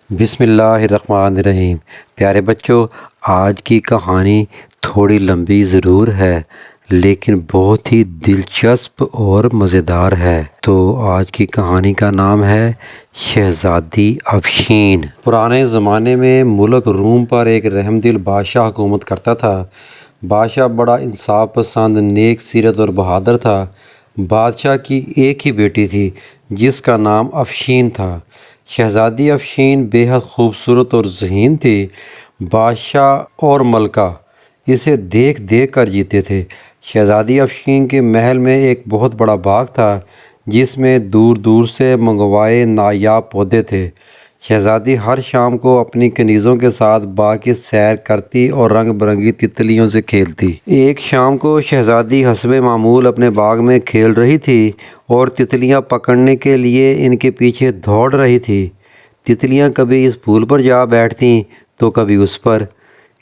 بسم اللہ الرحمن الرحیم۔ پیارے بچوں، آج کی کہانی تھوڑی لمبی ضرور ہے لیکن بہت ہی دلچسپ اور مزیدار ہے۔ تو آج کی کہانی کا نام ہے شہزادی افشین۔ پرانے زمانے میں ملک روم پر ایک رحم دل بادشاہ حکومت کرتا تھا۔ بادشاہ بڑا انصاف پسند، نیک سیرت اور بہادر تھا۔ بادشاہ کی ایک ہی بیٹی تھی جس کا نام افشین تھا۔ شہزادی افشین بے حد خوبصورت اور ذہین تھی۔ بادشاہ اور ملکہ اسے دیکھ دیکھ کر جیتے تھے۔ شہزادی افشین کے محل میں ایک بہت بڑا باغ تھا جس میں دور دور سے منگوائے نایاب پودے تھے۔ شہزادی ہر شام کو اپنی کنیزوں کے ساتھ باغ کی سیر کرتی اور رنگ برنگی تتلیوں سے کھیلتی۔ ایک شام کو شہزادی حسب معمول اپنے باغ میں کھیل رہی تھی اور تتلیاں پکڑنے کے لیے ان کے پیچھے دوڑ رہی تھی۔ تتلیاں کبھی اس پھول پر جا بیٹھتیں تو کبھی اس پر۔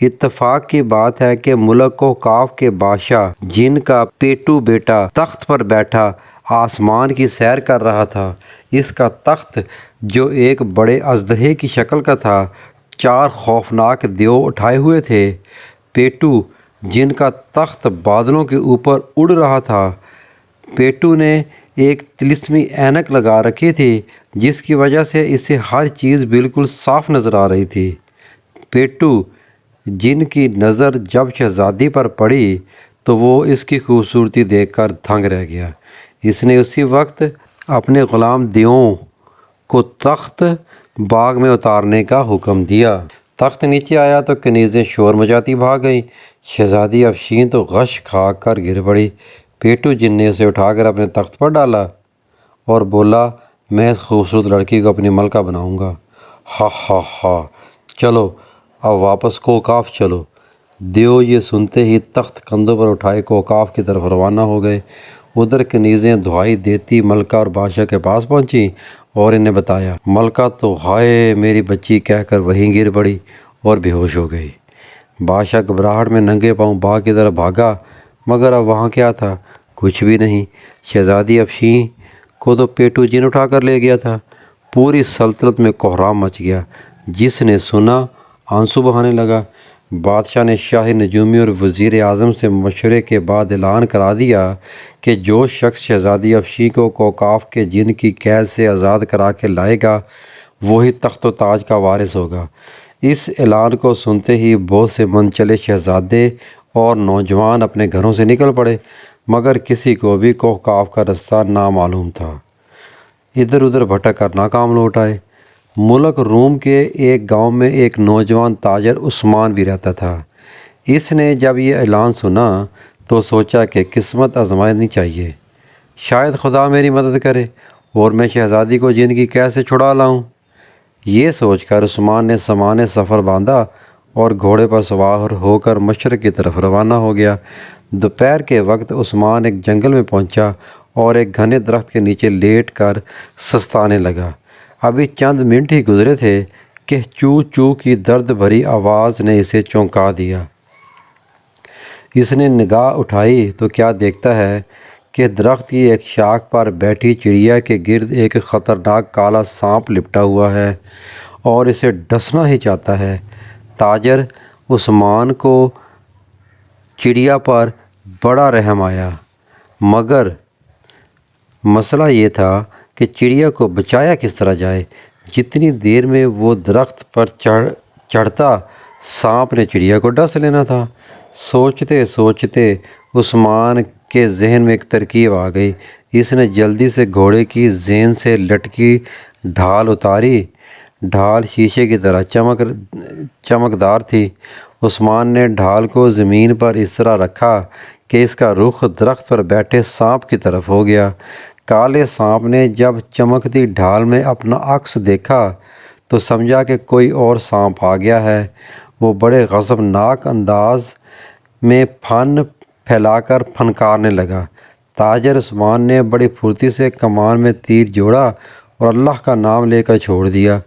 اتفاق کی بات ہے کہ ملک کو کاف کے بادشاہ جن کا پیٹو بیٹا تخت پر بیٹھا آسمان کی سیر کر رہا تھا۔ اس کا تخت جو ایک بڑے اژدہے کی شکل کا تھا، 4 خوفناک دیو اٹھائے ہوئے تھے۔ پیٹو جن کا تخت بادلوں کے اوپر اڑ رہا تھا۔ پیٹو نے ایک طلسمی اینک لگا رکھی تھی جس کی وجہ سے اسے ہر چیز بالکل صاف نظر آ رہی تھی۔ پیٹو جن کی نظر جب شہزادی پر پڑی تو وہ اس کی خوبصورتی دیکھ کر دنگ رہ گیا۔ اس نے اسی وقت اپنے غلام دیوؤں کو تخت باغ میں اتارنے کا حکم دیا۔ تخت نیچے آیا تو کنیزیں شور مچاتی بھاگ گئیں۔ شہزادی افشین تو غش کھا کر گر پڑی۔ پیٹو جن نے اسے اٹھا کر اپنے تخت پر ڈالا اور بولا، میں اس خوبصورت لڑکی کو اپنی ملکہ بناؤں گا۔ ہا ہا ہا، چلو اب واپس کوکاف چلو۔ دیو یہ سنتے ہی تخت کندھوں پر اٹھائے کوکاف کی طرف روانہ ہو گئے۔ ادھر کنیزیں دعائی دیتی ملکہ اور بادشاہ کے پاس پہنچیں اور انہیں بتایا۔ ملکہ تو ہائے میری بچی کہہ کر وہیں گر پڑی اور بے ہوش ہو گئی۔ بادشاہ گھبراہٹ میں ننگے پاؤں باغ کی طرف بھاگا، مگر اب وہاں کیا تھا؟ کچھ بھی نہیں۔ شہزادی افشین کو تو پیٹو جن اٹھا کر لے گیا تھا۔ پوری سلطنت میں کوہرام مچ گیا۔ جس نے سنا آنسو بہانے لگا۔ بادشاہ نے شاہی نجومی اور وزیر اعظم سے مشورے کے بعد اعلان کرا دیا کہ جو شخص شہزادی افشین کو کوکاف کے جن کی قید سے آزاد کرا کے لائے گا وہی تخت و تاج کا وارث ہوگا۔ اس اعلان کو سنتے ہی بہت سے من چلے شہزادے اور نوجوان اپنے گھروں سے نکل پڑے، مگر کسی کو بھی کوکاف کا رستہ نامعلوم تھا۔ ادھر ادھر بھٹک کر ناکام لوٹ آئے۔ ملک روم کے ایک گاؤں میں ایک نوجوان تاجر عثمان بھی رہتا تھا۔ اس نے جب یہ اعلان سنا تو سوچا کہ قسمت آزمانی چاہیے، شاید خدا میری مدد کرے اور میں شہزادی کو جن کی قید سے چھڑا لاؤں۔ یہ سوچ کر عثمان نے سامان سفر باندھا اور گھوڑے پر سوار ہو کر مشرق کی طرف روانہ ہو گیا۔ دوپہر کے وقت عثمان ایک جنگل میں پہنچا اور ایک گھنے درخت کے نیچے لیٹ کر سستانے لگا۔ ابھی چند منٹ ہی گزرے تھے کہ چو چو کی درد بھری آواز نے اسے چونکا دیا۔ اس نے نگاہ اٹھائی تو کیا دیکھتا ہے کہ درخت کی ایک شاخ پر بیٹھی چڑیا کے گرد ایک خطرناک کالا سانپ لپٹا ہوا ہے اور اسے ڈسنا ہی چاہتا ہے۔ تاجر عثمان کو چڑیا پر بڑا رحم آیا، مگر مسئلہ یہ تھا کہ چڑیا کو بچایا کس طرح جائے۔ جتنی دیر میں وہ درخت پر چڑھتا سانپ نے چڑیا کو ڈس لینا تھا۔ سوچتے سوچتے عثمان کے ذہن میں ایک ترکیب آ گئی۔ اس نے جلدی سے گھوڑے کی زین سے لٹکی ڈھال اتاری۔ ڈھال شیشے کی طرح چمکدار تھی۔ عثمان نے ڈھال کو زمین پر اس طرح رکھا کہ اس کا رخ درخت پر بیٹھے سانپ کی طرف ہو گیا۔ کالے سانپ نے جب چمکتی ڈھال میں اپنا عکس دیکھا تو سمجھا کہ کوئی اور سانپ آ گیا ہے۔ وہ بڑے غضبناک انداز میں پھن پھیلا کر پھنکارنے لگا۔ تاجر عثمان نے بڑی پھرتی سے کمان میں تیر جوڑا اور اللہ کا نام لے کر چھوڑ دیا۔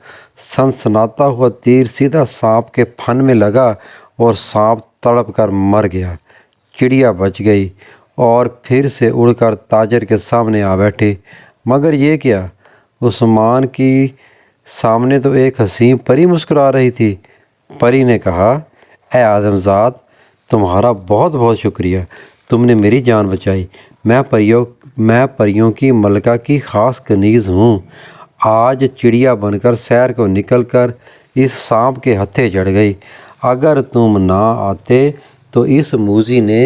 سنسناتا ہوا تیر سیدھا سانپ کے پھن میں لگا اور سانپ تڑپ کر مر گیا۔ چڑیا بچ گئی اور پھر سے اڑ کر تاجر کے سامنے آ بیٹھی، مگر یہ کیا، عثمان کی سامنے تو ایک حسین پری مسکرا رہی تھی۔ پری نے کہا، اے آدم زاد، تمہارا بہت بہت شکریہ، تم نے میری جان بچائی۔ میں پریوں کی ملکہ کی خاص کنیز ہوں۔ آج چڑیا بن کر سیر کو نکل کر اس سانپ کے ہتھے چڑھ گئی۔ اگر تم نہ آتے تو اس موذی نے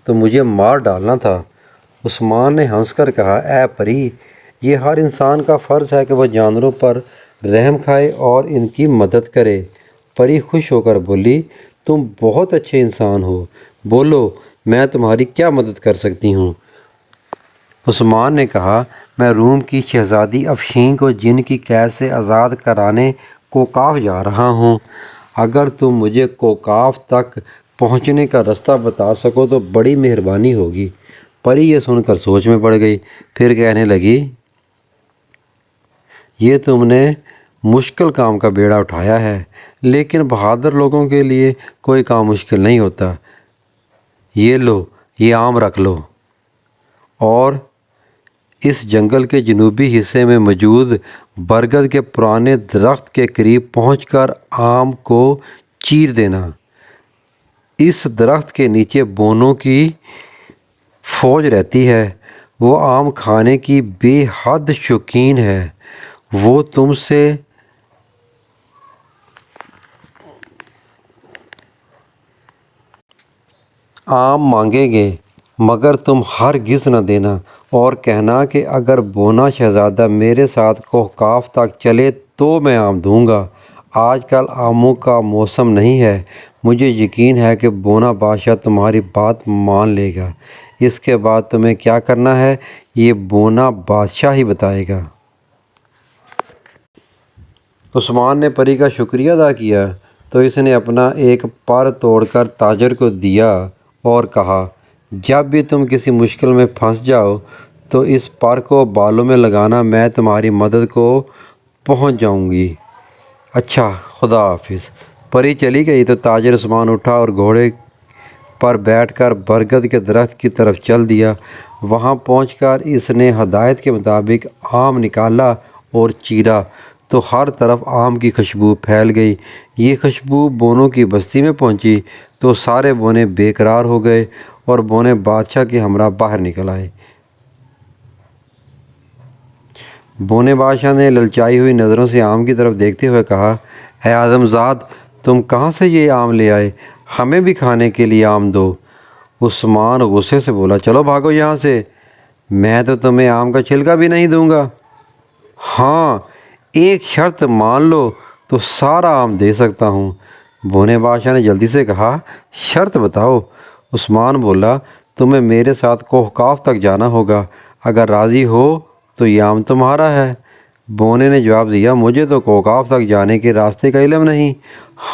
تو مجھے مار ڈالنا تھا۔ عثمان نے ہنس کر کہا، اے پری، یہ ہر انسان کا فرض ہے کہ وہ جانوروں پر رحم کھائے اور ان کی مدد کرے۔ پری خوش ہو کر بولی، تم بہت اچھے انسان ہو، بولو میں تمہاری کیا مدد کر سکتی ہوں؟ عثمان نے کہا، میں روم کی شہزادی افشین کو جن کی قید سے آزاد کرانے کوکاف جا رہا ہوں۔ اگر تم مجھے کوکاف تک پہنچنے کا رستہ بتا سکو تو بڑی مہربانی ہوگی۔ پری یہ سن کر سوچ میں پڑ گئی، پھر کہنے لگی، یہ تم نے مشکل کام کا بیڑا اٹھایا ہے، لیکن بہادر لوگوں کے لیے کوئی کام مشکل نہیں ہوتا۔ یہ لو، یہ آم رکھ لو اور اس جنگل کے جنوبی حصے میں موجود برگد کے پرانے درخت کے قریب پہنچ کر آم کو چیر دینا۔ اس درخت کے نیچے بونوں کی فوج رہتی ہے، وہ آم کھانے کی بے حد شوقین ہے۔ وہ تم سے آم مانگیں گے، مگر تم ہرگز نہ دینا، اور کہنا کہ اگر بونا شہزادہ میرے ساتھ کوکاف تک چلے تو میں آم دوں گا۔ آج کل آموں کا موسم نہیں ہے، مجھے یقین ہے کہ بونا بادشاہ تمہاری بات مان لے گا۔ اس کے بعد تمہیں کیا کرنا ہے یہ بونا بادشاہ ہی بتائے گا۔ عثمان نے پری کا شکریہ ادا کیا تو اس نے اپنا ایک پر توڑ کر تاجر کو دیا اور کہا، جب بھی تم کسی مشکل میں پھنس جاؤ تو اس پر کو بالوں میں لگانا، میں تمہاری مدد کو پہنچ جاؤں گی۔ اچھا، خدا حافظ۔ پری چلی گئی تو تاجر عثمان اٹھا اور گھوڑے پر بیٹھ کر برگد کے درخت کی طرف چل دیا۔ وہاں پہنچ کر اس نے ہدایت کے مطابق آم نکالا اور چیرا تو ہر طرف آم کی خوشبو پھیل گئی۔ یہ خوشبو بونوں کی بستی میں پہنچی تو سارے بونے بے قرار ہو گئے اور بونے بادشاہ کے ہمراہ باہر نکل آئے۔ بونے بادشاہ نے للچائی ہوئی نظروں سے آم کی طرف دیکھتے ہوئے کہا، اے آدم زاد، تم کہاں سے یہ آم لے آئے؟ ہمیں بھی کھانے کے لیے آم دو۔ عثمان غصے سے بولا، چلو بھاگو یہاں سے، میں تو تمہیں آم کا چھلکا بھی نہیں دوں گا۔ ہاں، ایک شرط مان لو تو سارا آم دے سکتا ہوں۔ بونے بادشاہ نے جلدی سے کہا، شرط بتاؤ۔ عثمان بولا، تمہیں میرے ساتھ کوکاف تک جانا ہوگا، اگر راضی ہو تو یہ آم تمہارا ہے۔ بونے نے جواب دیا، مجھے تو کوکاف تک جانے کے راستے کا علم نہیں۔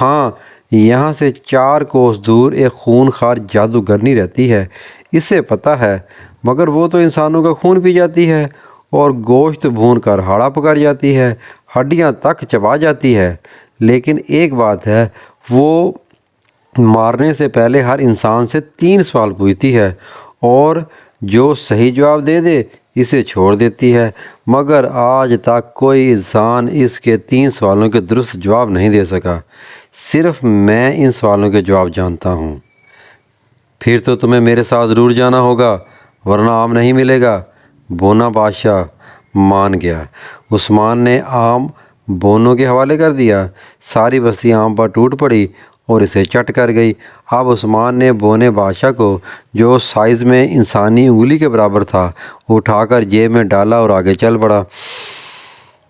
ہاں، یہاں سے 4 کوس دور ایک خونخوار جادوگرنی رہتی ہے، اسے پتہ ہے، مگر وہ تو انسانوں کا خون پی جاتی ہے اور گوشت بھون کر ہاڑا پکڑ جاتی ہے، ہڈیاں تک چبا جاتی ہے۔ لیکن ایک بات ہے، وہ مارنے سے پہلے ہر انسان سے 3 سوال پوچھتی ہے اور جو صحیح جواب دے دے اسے چھوڑ دیتی ہے، مگر آج تک کوئی انسان اس کے 3 سوالوں کے درست جواب نہیں دے سکا۔ صرف میں ان سوالوں کے جواب جانتا ہوں۔ پھر تو تمہیں میرے ساتھ ضرور جانا ہوگا، ورنہ آم نہیں ملے گا۔ بونا بادشاہ مان گیا۔ عثمان نے آم بونوں کے حوالے کر دیا۔ ساری بستی آم پر ٹوٹ پڑی اور اسے چٹ کر گئی۔ اب عثمان نے بونے بادشاہ کو، جو سائز میں انسانی انگلی کے برابر تھا، اٹھا کر جیب میں ڈالا اور آگے چل پڑا۔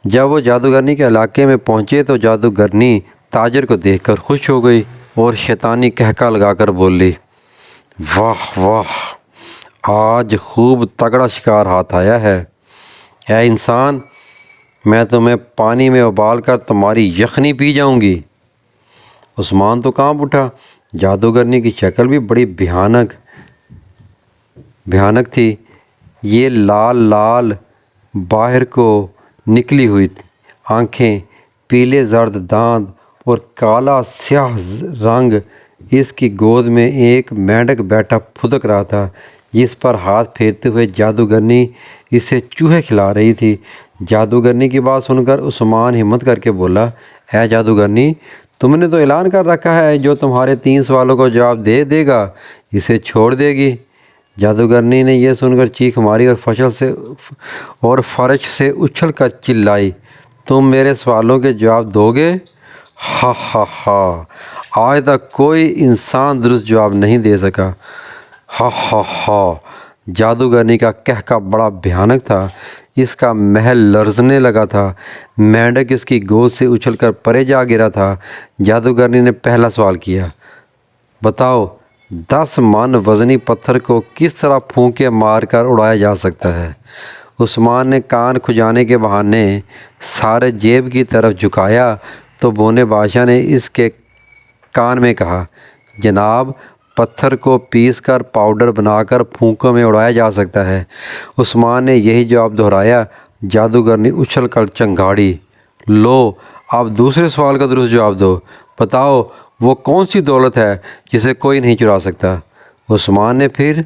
جب وہ جادوگرنی کے علاقے میں پہنچے تو جادوگرنی تاجر کو دیکھ کر خوش ہو گئی اور شیطانی قہقہ لگا کر بولی، واہ واہ، آج خوب تگڑا شکار ہاتھ آیا ہے۔ اے انسان، میں تمہیں پانی میں ابال کر تمہاری یخنی پی جاؤں گی۔ عثمان تو کانپ اٹھا۔ جادوگرنی کی شکل بھی بڑی بھیانک تھی۔ یہ لال لال باہر کو نکلی ہوئی آنکھیں، پیلے زرد دانت اور کالا سیاہ رنگ۔ اس کی گود میں ایک مینڈک بیٹھا پھدک رہا تھا، جس پر ہاتھ پھیرتے ہوئے جادوگرنی اسے چوہے کھلا رہی تھی۔ جادوگرنی کی بات سن کر عثمان ہمت کر کے بولا، اے جادوگرنی، تم نے تو اعلان کر رکھا ہے جو تمہارے 3 سوالوں کو جواب دے دے گا اسے چھوڑ دے گی۔ جادوگرنی نے یہ سن کر چیخ ماری اور فرش سے اچھل کر چلائی، تم میرے سوالوں کے جواب دو گے؟ ہا ہا ہا، آج تک کوئی انسان درست جواب نہیں دے سکا۔ ہا ہا ہا، جادوگرنی کا قہقہ بڑا بھیانک تھا، اس کا محل لرزنے لگا تھا، مینڈک اس کی گود سے اچھل کر پرے جا گرا تھا۔ جادوگرنی نے پہلا سوال کیا، بتاؤ 10 من وزنی پتھر کو کس طرح پھونکے مار کر اڑایا جا سکتا ہے؟ عثمان نے کان کھجانے کے بہانے سارے جیب کی طرف جھکایا تو بونے بادشاہ نے اس کے کان میں کہا، جناب، پتھر کو پیس کر پاؤڈر بنا کر پھونکوں میں اڑایا جا سکتا ہے۔ عثمان نے یہی جواب دہرایا۔ جادوگرنی اچھل کر چنگاڑی، لو اب دوسرے سوال کا درست جواب دو، بتاؤ وہ کون سی دولت ہے جسے کوئی نہیں چرا سکتا؟ عثمان نے پھر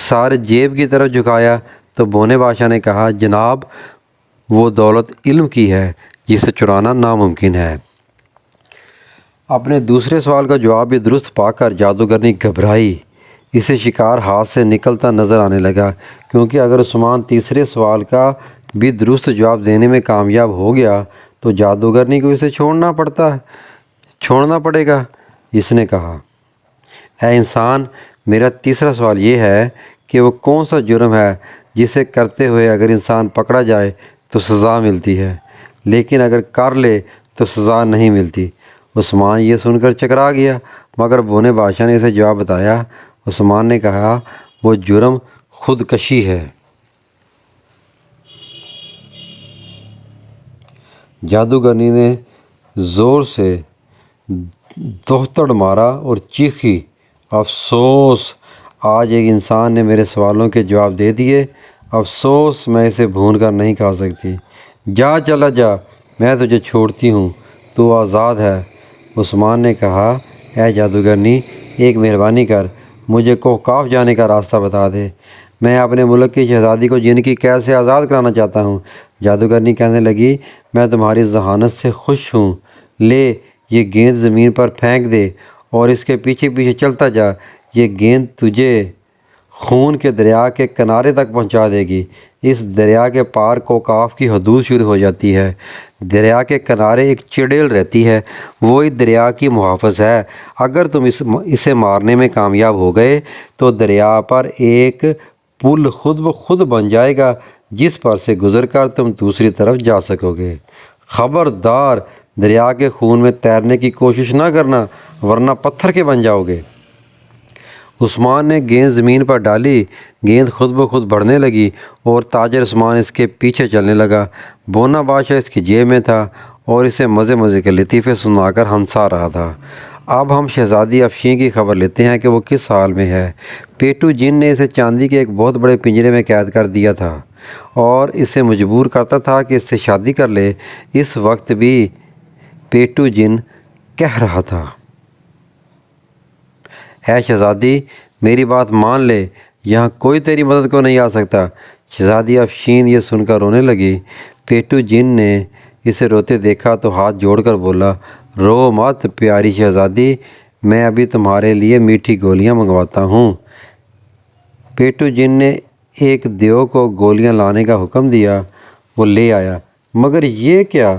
سارے جیب کی طرف جھکایا تو بونے بادشاہ نے کہا، جناب، وہ دولت علم کی ہے جسے چرانا ناممکن ہے۔ اپنے دوسرے سوال کا جواب بھی درست پا کر جادوگرنی گھبرائی، اسے شکار ہاتھ سے نکلتا نظر آنے لگا، کیونکہ اگر عثمان تیسرے سوال کا بھی درست جواب دینے میں کامیاب ہو گیا تو جادوگرنی کو اسے چھوڑنا پڑے گا۔ اس نے کہا، اے انسان، میرا تیسرا سوال یہ ہے کہ وہ کون سا جرم ہے جسے کرتے ہوئے اگر انسان پکڑا جائے تو سزا ملتی ہے، لیکن اگر کر لے تو سزا نہیں ملتی؟ عثمان یہ سن کر چکرا گیا، مگر بونے بادشاہ نے اسے جواب بتایا۔ عثمان نے کہا، وہ جرم خودکشی ہے۔ جادوگرنی نے زور سے دوہتڑ مارا اور چیخی، افسوس، آج ایک انسان نے میرے سوالوں کے جواب دے دیے، افسوس، میں اسے بھون کر نہیں کھا سکتی۔ جا، چلا جا، میں تجھے چھوڑتی ہوں، تو آزاد ہے۔ عثمان نے کہا، اے جادوگرنی، ایک مہربانی کر، مجھے کوہقاف جانے کا راستہ بتا دے، میں اپنے ملک کی شہزادی کو جن کی قید سے آزاد کرانا چاہتا ہوں۔ جادوگرنی کہنے لگی، میں تمہاری ذہانت سے خوش ہوں، لے یہ گیند زمین پر پھینک دے اور اس کے پیچھے پیچھے چلتا جا، یہ گیند تجھے خون کے دریا کے کنارے تک پہنچا دے گی۔ اس دریا کے پار کوہقاف کی حدود شروع ہو جاتی ہے، دریا کے کنارے ایک چڑیل رہتی ہے، وہ اس دریا کی محافظ ہے۔ اگر تم اسے مارنے میں کامیاب ہو گئے تو دریا پر ایک پل خود بخود بن جائے گا جس پر سے گزر کر تم دوسری طرف جا سکو گے۔ خبردار، دریا کے خون میں تیرنے کی کوشش نہ کرنا ورنہ پتھر کے بن جاؤ گے۔ عثمان نے گیند زمین پر ڈالی، گیند خود بخود بڑھنے لگی اور تاجر عثمان اس کے پیچھے چلنے لگا۔ بونا بادشاہ اس کی جیب میں تھا اور اسے مزے مزے کے لطیفے سنا کر ہنسا رہا تھا۔ اب ہم شہزادی افشین کی خبر لیتے ہیں کہ وہ کس حال میں ہے۔ پیٹو جن نے اسے چاندی کے ایک بہت بڑے پنجرے میں قید کر دیا تھا اور اسے مجبور کرتا تھا کہ اس سے شادی کر لے۔ اس وقت بھی پیٹو جن کہہ رہا تھا، اے شہزادی، میری بات مان لے، یہاں کوئی تیری مدد کو نہیں آ سکتا۔ شہزادی افشین یہ سن کر رونے لگی۔ پیٹو جن نے اسے روتے دیکھا تو ہاتھ جوڑ کر بولا، رو مت پیاری شہزادی، میں ابھی تمہارے لیے میٹھی گولیاں منگواتا ہوں۔ پیٹو جن نے ایک دیو کو گولیاں لانے کا حکم دیا، وہ لے آیا، مگر یہ کیا!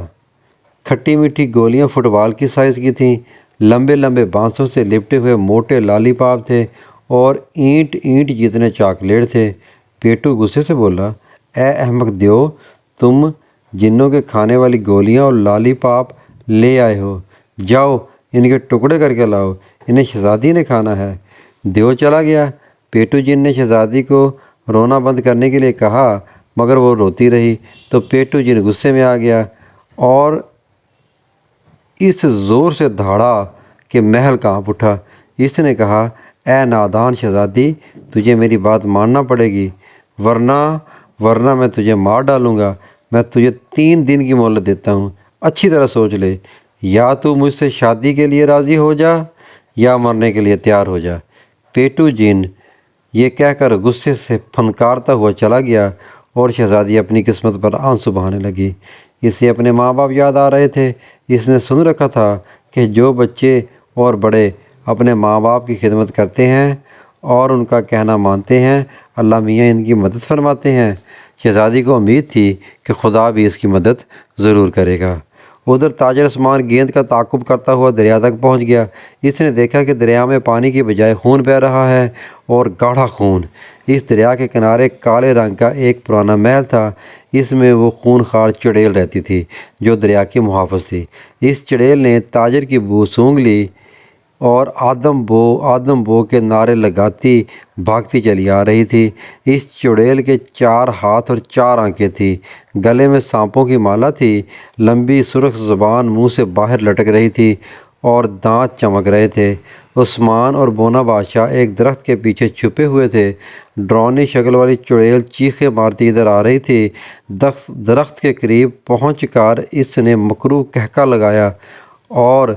کھٹی میٹھی گولیاں فٹ بال کی سائز کی تھیں، لمبے لمبے بانسوں سے لپٹے ہوئے موٹے لالی پاپ تھے اور اینٹ جتنے چاکلیٹ تھے۔ پیٹو غصے سے بولا، اے احمق دیو، تم جنوں کے کھانے والی گولیاں اور لالی پاپ لے آئے ہو، جاؤ ان کے ٹکڑے کر کے لاؤ، انہیں شہزادی نے کھانا ہے۔ دیو چلا گیا۔ پیٹو جن نے شہزادی کو رونا بند کرنے کے لیے کہا مگر وہ روتی رہی تو پیٹو جن غصے میں آ گیا اور اس زور سے دھاڑا کہ محل کانپ اٹھا۔ اس نے کہا، اے نادان شہزادی، تجھے میری بات ماننا پڑے گی ورنہ میں تجھے مار ڈالوں گا۔ میں تجھے 3 دن کی مہلت دیتا ہوں، اچھی طرح سوچ لے، یا تو مجھ سے شادی کے لیے راضی ہو جا یا مرنے کے لیے تیار ہو جا۔ پیٹو جن یہ کہہ کر غصے سے پھنکارتا ہوا چلا گیا اور شہزادی اپنی قسمت پر آنسو بہانے لگی۔ اسے اپنے ماں باپ یاد آ رہے تھے۔ اس نے سن رکھا تھا کہ جو بچے اور بڑے اپنے ماں باپ کی خدمت کرتے ہیں اور ان کا کہنا مانتے ہیں، اللہ میاں ان کی مدد فرماتے ہیں۔ شہزادی کو امید تھی کہ خدا بھی اس کی مدد ضرور کرے گا۔ ادھر تاجر عثمان گیند کا تعاقب کرتا ہوا دریا تک پہنچ گیا۔ اس نے دیکھا کہ دریا میں پانی کی بجائے خون بہہ رہا ہے، اور گاڑھا خون۔ اس دریا کے کنارے کالے رنگ کا ایک پرانا محل تھا۔ اس میں وہ خونخوار چڑیل رہتی تھی جو دریا کی محافظ تھی۔ اس چڑیل نے تاجر کی بو سونگھ لی اور آدم بو کے نعرے لگاتی بھاگتی چلی آ رہی تھی۔ اس چڑیل کے 4 ہاتھ اور 4 آنکھیں تھیں۔ گلے میں سانپوں کی مالا تھی۔ لمبی سرخ زبان منہ سے باہر لٹک رہی تھی اور دانت چمک رہے تھے۔ عثمان اور بونا بادشاہ ایک درخت کے پیچھے چھپے ہوئے تھے۔ ڈراؤنی شکل والی چڑیل چیخیں مارتی ادھر آ رہی تھی۔ درخت کے قریب پہنچ کر اس نے مکروہ قہقہ لگایا اور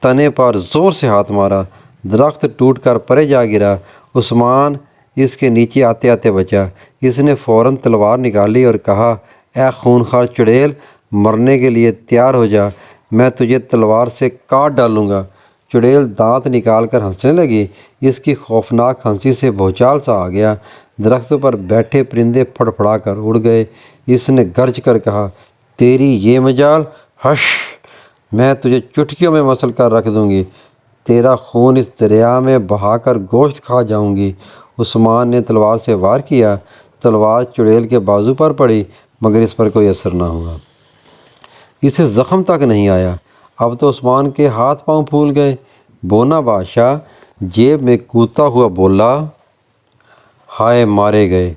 تنے پر زور سے ہاتھ مارا۔ درخت ٹوٹ کر پرے جا گرا۔ عثمان اس کے نیچے آتے آتے بچا۔ اس نے فوراً تلوار نکالی اور کہا، اے خونخوار چڑیل، مرنے کے لیے تیار ہو جا، میں تجھے تلوار سے کاٹ ڈالوں گا۔ چڑیل دانت نکال کر ہنسنے لگی۔ اس کی خوفناک ہنسی سے بھونچال سا آ گیا۔ درختوں پر بیٹھے پرندے پھڑ پھڑا کر اڑ گئے۔ اس نے گرج کر کہا، تیری یہ مجال، ہش، میں تجھے چٹکیوں میں مسل کر رکھ دوں گی۔ تیرا خون اس دریا میں بہا کر گوشت کھا جاؤں گی۔ عثمان نے تلوار سے وار کیا۔ تلوار چڑیل کے بازو پر پڑی، مگر اس پر کوئی اثر نہ ہوا۔ اسے زخم تک نہیں آیا۔ اب تو عثمان کے ہاتھ پاؤں پھول گئے۔ بونا بادشاہ جیب میں کودتا ہوا بولا، ہائے مارے گئے۔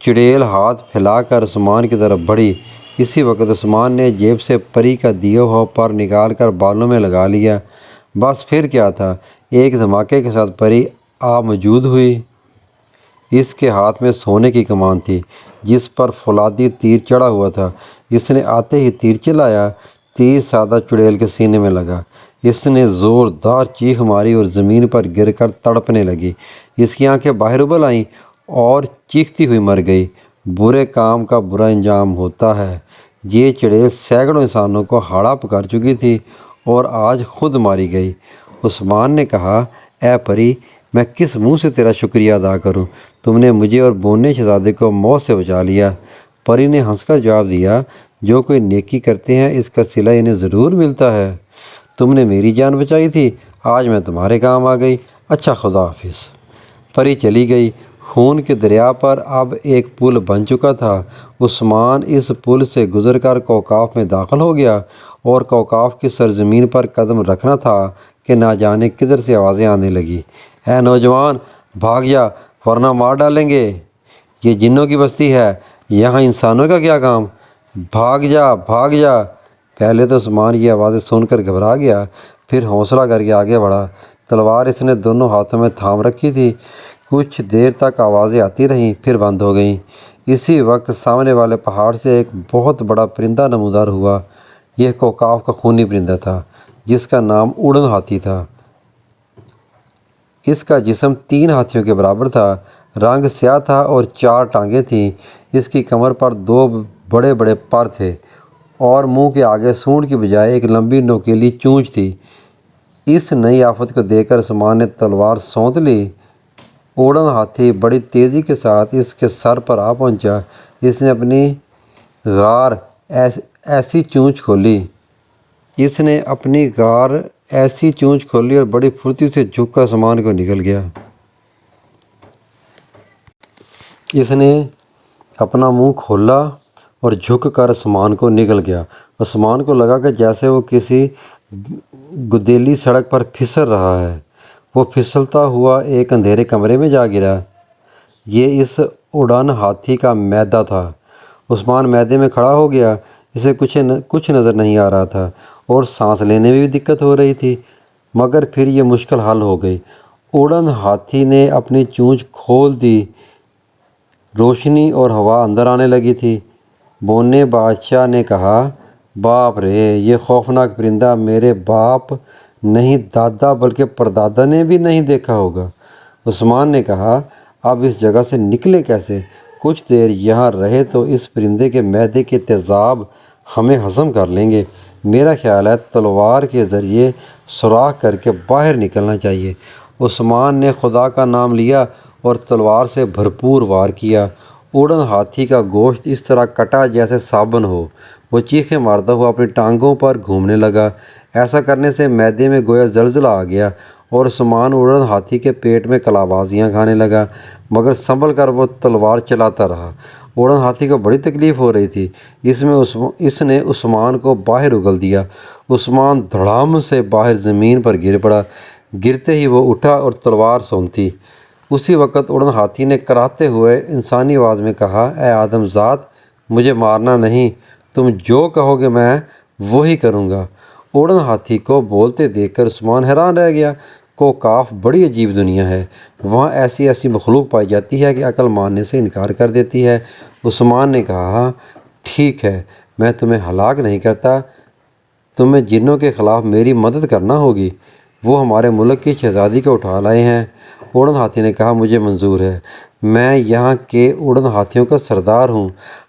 چڑیل ہاتھ پھیلا کر عثمان کی طرف بڑھی۔ اسی وقت عثمان نے جیب سے پری کا دیا ہوا پر نکال کر بالوں میں لگا لیا۔ بس پھر کیا تھا، ایک دھماکے کے ساتھ پری موجود ہوئی۔ اس کے ہاتھ میں سونے کی کمان تھی جس پر فولادی تیر چڑھا ہوا تھا۔ اس نے آتے ہی تیر چلایا۔ تیر سادہ چڑیل کے سینے میں لگا۔ اس نے زوردار چیخ ماری اور زمین پر گر کر تڑپنے لگی۔ اس کی آنکھیں باہر ابل آئیں اور چیختی ہوئی مر گئی۔ برے کام کا برا انجام ہوتا ہے۔ یہ چڑیل سینکڑوں انسانوں کو ہاڑا پکار چکی تھی اور آج خود ماری گئی۔ عثمان نے کہا، اے پری، میں کس منہ سے تیرا شکریہ ادا کروں؟ تم نے مجھے اور بونے شہزادے کو موت سے بچا لیا۔ پری نے ہنس کر جواب دیا، جو کوئی نیکی کرتے ہیں اس کا صلہ انہیں ضرور ملتا ہے۔ تم نے میری جان بچائی تھی، آج میں تمہارے کام آ گئی۔ اچھا، خدا حافظ۔ پری چلی گئی۔ خون کے دریا پر اب ایک پل بن چکا تھا۔ عثمان اس پل سے گزر کر کوکاف میں داخل ہو گیا اور کوکاف کی سرزمین پر قدم رکھنا تھا کہ نہ جانے کدھر سے آوازیں آنے لگیں، اے نوجوان، بھاگ جا ورنہ مار ڈالیں گے، یہ جنوں کی بستی ہے، یہاں انسانوں کا کیا کام، بھاگ جا بھاگ جا۔ پہلے تو عثمان یہ آوازیں سن کر گھبرا گیا، پھر حوصلہ کر کے آگے بڑھا۔ تلوار اس نے دونوں ہاتھوں میں تھام رکھی تھی۔ کچھ دیر تک آوازیں آتی رہیں، پھر بند ہو گئیں۔ اسی وقت سامنے والے پہاڑ سے ایک بہت بڑا پرندہ نمودار ہوا۔ یہ کوکاف کا خونی پرندہ تھا جس کا نام اڑن ہاتھی تھا۔ اس کا جسم 3 ہاتھیوں کے برابر تھا، رنگ سیاہ تھا اور 4 ٹانگیں تھیں۔ اس کی کمر پر 2 بڑے بڑے پر تھے اور منہ کے آگے سونڈ کی بجائے ایک لمبی نوکیلی چونچ تھی۔ اس نئی آفت کو دیکھ کر عثمان نے تلوار سونت لی۔ اڑن ہاتھی بڑی تیزی کے ساتھ اس کے سر پر آ پہنچا۔ اس نے اپنی غار ایسی چونچ کھولی اور بڑی پھرتی سے جھک کر عثمان کو نگل گیا۔ اس نے اپنا منہ کھولا اور جھک کر عثمان کو نگل گیا۔ عثمان کو لگا کہ جیسے وہ کسی گدیلی سڑک پر پھسل رہا ہے۔ وہ پھسلتا ہوا ایک اندھیرے کمرے میں جا گرا۔ یہ اس اڑن ہاتھی کا معدہ تھا۔ عثمان معدے میں کھڑا ہو گیا۔ اسے کچھ نظر نہیں آ رہا تھا اور سانس لینے میں بھی دقت ہو رہی تھی، مگر پھر یہ مشکل حل ہو گئی۔ اڑن ہاتھی نے اپنی چونچ کھول دی۔ روشنی اور ہوا اندر آنے لگی تھی۔ بونے بادشاہ نے کہا، باپ رے، یہ خوفناک پرندہ میرے باپ نہیں دادا بلکہ پردادا نے بھی نہیں دیکھا ہوگا۔ عثمان نے کہا، اب اس جگہ سے نکلے کیسے؟ کچھ دیر یہاں رہے تو اس پرندے کے معدے کے تیزاب ہمیں ہضم کر لیں گے۔ میرا خیال ہے تلوار کے ذریعے سوراخ کر کے باہر نکلنا چاہیے۔ عثمان نے خدا کا نام لیا اور تلوار سے بھرپور وار کیا۔ اڑن ہاتھی کا گوشت اس طرح کٹا جیسے صابن ہو۔ وہ چیخیں مارتا ہوا اپنی ٹانگوں پر گھومنے لگا۔ ایسا کرنے سے معدے میں گویا زلزلہ آ گیا اور عثمان اڑن ہاتھی کے پیٹ میں کلابازیاں کھانے لگا، مگر سنبھل کر وہ تلوار چلاتا رہا۔ اڑن ہاتھی کو بڑی تکلیف ہو رہی تھی۔ اس نے عثمان کو باہر اگل دیا۔ عثمان دھڑام سے باہر زمین پر گر پڑا۔ گرتے ہی وہ اٹھا اور تلوار سونتی۔ اسی وقت اڑن ہاتھی نے کراہتے ہوئے انسانی آواز میں کہا، اے آدم ذات، مجھے مارنا نہیں، تم جو کہو گے میں وہی کروں گا۔ اڑن ہاتھی کو بولتے دیکھ کر عثمان حیران رہ گیا۔ کوکاف بڑی عجیب دنیا ہے، وہاں ایسی مخلوق پائی جاتی ہے کہ عقل ماننے سے انکار کر دیتی ہے۔ عثمان نے کہا، ٹھیک ہے، میں تمہیں ہلاک نہیں کرتا، تمہیں جنوں کے خلاف میری مدد کرنا ہوگی۔ وہ ہمارے ملک کی شہزادی کو اٹھا لائے ہیں۔ اڑن ہاتھی نے کہا، مجھے منظور ہے، میں یہاں کے اڑن ہاتھیوں کا سردار ہوں،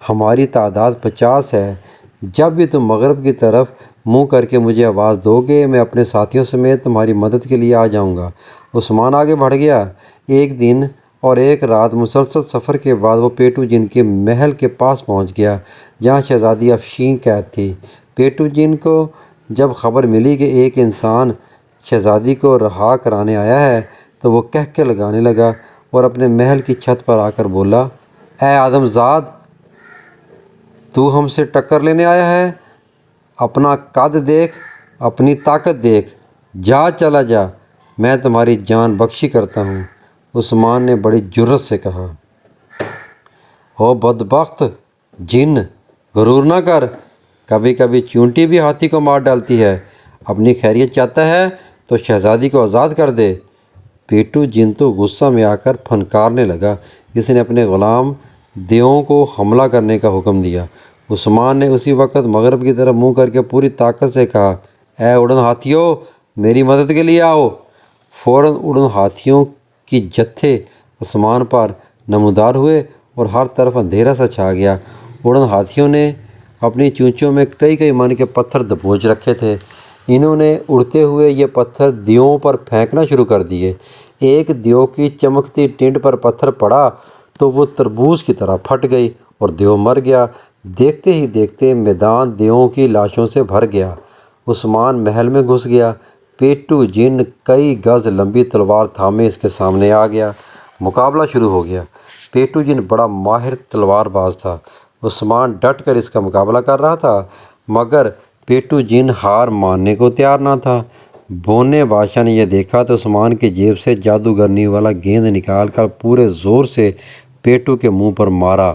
ہماری تعداد 50 ہے۔ جب بھی تم مغرب کی طرف منہ کر کے مجھے آواز دو گے، میں اپنے ساتھیوں سمیت تمہاری مدد کے لیے آ جاؤں گا۔ عثمان آگے بڑھ گیا۔ ایک دن اور ایک رات مسلسل سفر کے بعد وہ پیٹو جن کے محل کے پاس پہنچ گیا، جہاں شہزادی افشین قید تھی۔ پیٹو جن کو جب خبر ملی کہ ایک انسان شہزادی کو رہا کرانے آیا ہے تو وہ کہکے لگانے لگا اور اپنے محل کی چھت پر آ کر بولا، اے آدم زاد، تو ہم سے ٹکر لینے آیا ہے؟ اپنا قد دیکھ، اپنی طاقت دیکھ، جا چلا جا، میں تمہاری جان بخشی کرتا ہوں۔ عثمان نے بڑی جرأت سے کہا، او بدبخت جن، غرور نہ کر، کبھی کبھی چونٹی بھی ہاتھی کو مار ڈالتی ہے۔ اپنی خیریت چاہتا ہے تو شہزادی کو آزاد کر دے۔ پیٹو جن تو غصہ میں آ کر پھنکارنے لگا۔ اس نے اپنے غلام دیووں کو حملہ کرنے کا حکم دیا۔ عثمان نے اسی وقت مغرب کی طرف منہ کر کے پوری طاقت سے کہا، اے اڑن ہاتھیوں، میری مدد کے لیے آؤ۔ فوراً اڑن ہاتھیوں کی جتھے عثمان پر نمودار ہوئے اور ہر طرف اندھیرا سا چھا گیا۔ اڑن ہاتھیوں نے اپنی چونچوں میں کئی من کے پتھر دبوچ رکھے تھے۔ انہوں نے اڑتے ہوئے یہ پتھر دیوؤں پر پھینکنا شروع کر دیے۔ ایک دیو کی چمکتی ٹینڈ پر پتھر پڑا تو وہ تربوز کی طرح پھٹ گئی اور دیو مر گیا۔ دیکھتے ہی دیکھتے میدان دیوؤں کی لاشوں سے بھر گیا۔ عثمان محل میں گھس گیا۔ پیٹو جن کئی گز لمبی تلوار تھامے اس کے سامنے آ گیا۔ مقابلہ شروع ہو گیا۔ پیٹو جن بڑا ماہر تلوار باز تھا۔ عثمان ڈٹ کر اس کا مقابلہ کر رہا تھا، مگر پیٹو جن ہار ماننے کو تیار نہ تھا۔ بونے بادشاہ نے یہ دیکھا تو عثمان کی جیب سے جادوگرنی والا گیند نکال کر پورے زور سے پیٹو کے منہ پر مارا۔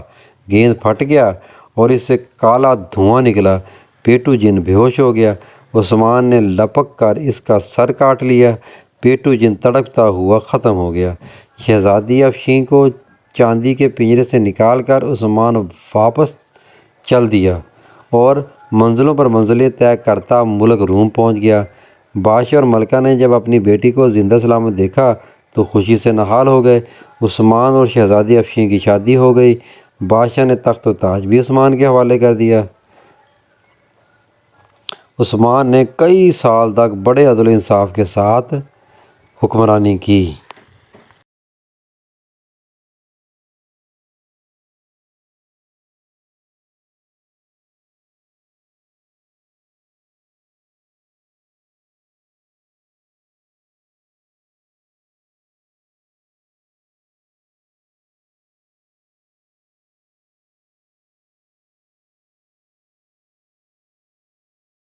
گیند پھٹ گیا اور اس سے کالا دھواں نکلا۔ پیٹو جن بے ہوش ہو گیا۔ عثمان نے لپک کر اس کا سر کاٹ لیا۔ پیٹو جن تڑپتا ہوا ختم ہو گیا۔ شہزادی افشین کو چاندی کے پنجرے سے نکال کر عثمان واپس چل دیا اور منزلوں پر منزلیں طے کرتا ملک روم پہنچ گیا۔ بادشاہ اور ملکہ نے جب اپنی بیٹی کو زندہ سلامت دیکھا تو خوشی سے نہال ہو گئے۔ عثمان اور شہزادی افشین کی شادی ہو گئی۔ بادشاہ نے تخت و تاج بھی عثمان کے حوالے کر دیا۔ عثمان نے کئی سال تک بڑے عدل و انصاف کے ساتھ حکمرانی کی۔